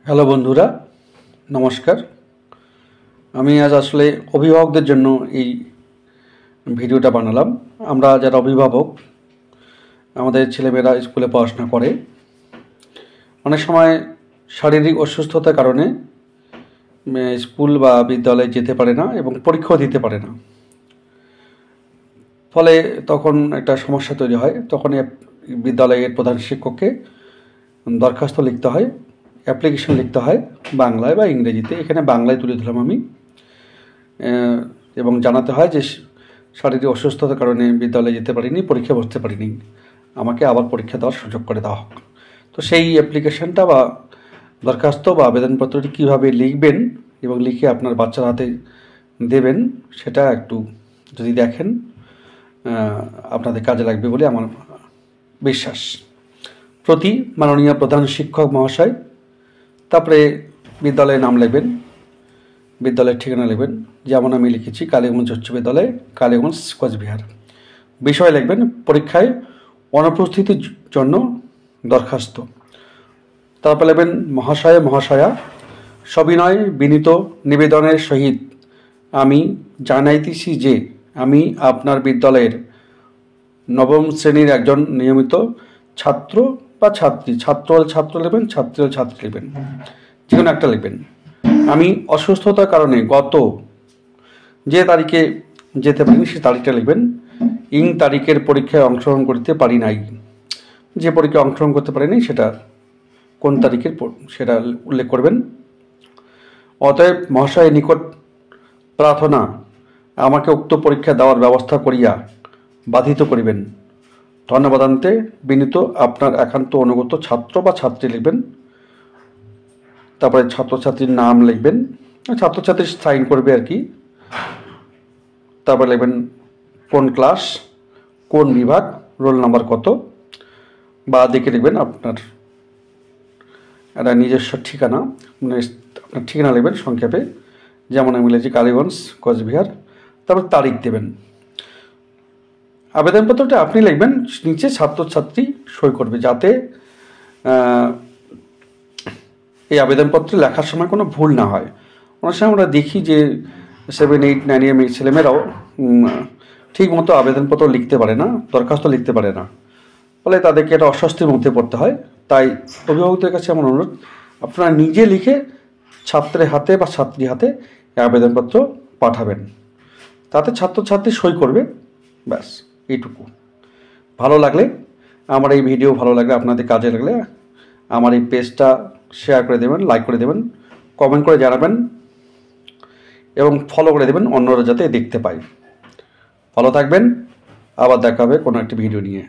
Hello বন্ধুরা, নমস্কার। আমি আজ আসলে অভিভাবকদের জন্য এই ভিডিওটা বানালাম। আমরা যারা অভিভাবক, আমাদের ছেলেমেয়েরা স্কুলে পড়াশোনা করে, অনেক সময় শারীরিক অসুস্থতার কারণে স্কুল বা বিদ্যালয়ে যেতে পারে না এবং পরীক্ষাও দিতে পারে না। ফলে তখন একটা সমস্যা তৈরি হয়। তখন বিদ্যালয়ের প্রধান শিক্ষককে দরখাস্ত লিখতে হয়, অ্যাপ্লিকেশন লিখতে হয় বাংলায় বা ইংরেজিতে। এখানে বাংলায় তুলে ধরলাম আমি, এবং জানাতে হয় যে শারীরিক অসুস্থতার কারণে বিদ্যালয়ে যেতে পারিনি, পরীক্ষা বসতে পারিনি, আমাকে আবার পরীক্ষা দেওয়ার সুযোগ করে দেওয়া হোক। তো সেই অ্যাপ্লিকেশনটা বা দরখাস্ত বা আবেদনপত্রটি কীভাবে লিখবেন এবং লিখে আপনার বাচ্চার হাতে দেবেন, সেটা একটু যদি দেখেন আপনাদের কাজে লাগবে বলে আমার বিশ্বাস। প্রতি মাননীয় প্রধান শিক্ষক মহাশয়, তারপরে বিদ্যালয়ের নাম লিখবেন, বিদ্যালয়ের ঠিকানা লিখবেন, যেমন আমি লিখেছি কালীগঞ্জ উচ্চ বিদ্যালয়, কালীগঞ্জ, কোচবিহার। বিষয় লিখবেন পরীক্ষায় অনুপস্থিতির জন্য দরখাস্ত। তারপর লিখবেন মহাশয় মহাশয়া, সবিনয় বিনীত নিবেদনের সহিত আমি জানাইতেছি যে আমি আপনার বিদ্যালয়ের নবম শ্রেণীর একজন নিয়মিত ছাত্র বা ছাত্রী, ছাত্র হলে ছাত্র লিখবেন, ছাত্রী হলে ছাত্রী লিখবেন, যে কোনো একটা লিখবেন। আমি অসুস্থতার কারণে গত যে তারিখে যেতে পারিনি সে তারিখটা লিখবেন। তারিখের পরীক্ষায় অংশগ্রহণ করতে পারি নাই, যে পরীক্ষায় অংশগ্রহণ করতে পারিনি সেটা কোন তারিখের সেটা উল্লেখ করবেন। অতএব মহাশয়ের নিকট প্রার্থনা, আমাকে উক্ত পরীক্ষা দেওয়ার ব্যবস্থা করিয়া বাধিত করিবেন। ধন্যবাদান্তে বিনীত আপনার একান্ত অনুগত ছাত্র বা ছাত্রী লিখবেন। তারপরে ছাত্রছাত্রীর নাম লিখবেন, ছাত্রছাত্রী সাইন করবে আর কি। তারপরে লিখবেন কোন ক্লাস, কোন বিভাগ, রোল নাম্বার কত, বা দেখে লিখবেন আপনার একটা নিজস্ব ঠিকানা, মানে আপনার ঠিকানা লিখবেন সংক্ষেপে, যেমন আমি লিখেছি কালীগঞ্জ, কোচবিহার। তারপর তারিখ দেবেন। আবেদনপত্রটা আপনি লিখবেন, নিচে ছাত্রছাত্রী সই করবে, যাতে এই আবেদনপত্র লেখার সময় কোনো ভুল না হয়। অনেক সময় আমরা দেখি যে 7, 8, 9 ছেলেমেয়েরাও ঠিক মতো আবেদনপত্র লিখতে পারে না, দরখাস্ত লিখতে পারে না, ফলে তাদেরকে একটা অস্বস্তির মধ্যে পড়তে হয়। তাই অভিভাবকদের কাছে আমার অনুরোধ, আপনারা নিজে লিখে ছাত্রের হাতে বা ছাত্রীর হাতে এই আবেদনপত্র পাঠাবেন, তাতে ছাত্রছাত্রী সই করবে, ব্যাস এইটুকু। ভালো লাগলে, আমার এই ভিডিও ভালো লাগলে, আপনাদের কাজে লাগলে আমার এই পেজটা শেয়ার করে দেবেন, লাইক করে দেবেন, কমেন্ট করে জানাবেন এবং ফলো করে দেবেন, অন্যরা যাতে দেখতে পায়। ভালো থাকবেন, আবার দেখা হবে কোনো একটি ভিডিও নিয়ে।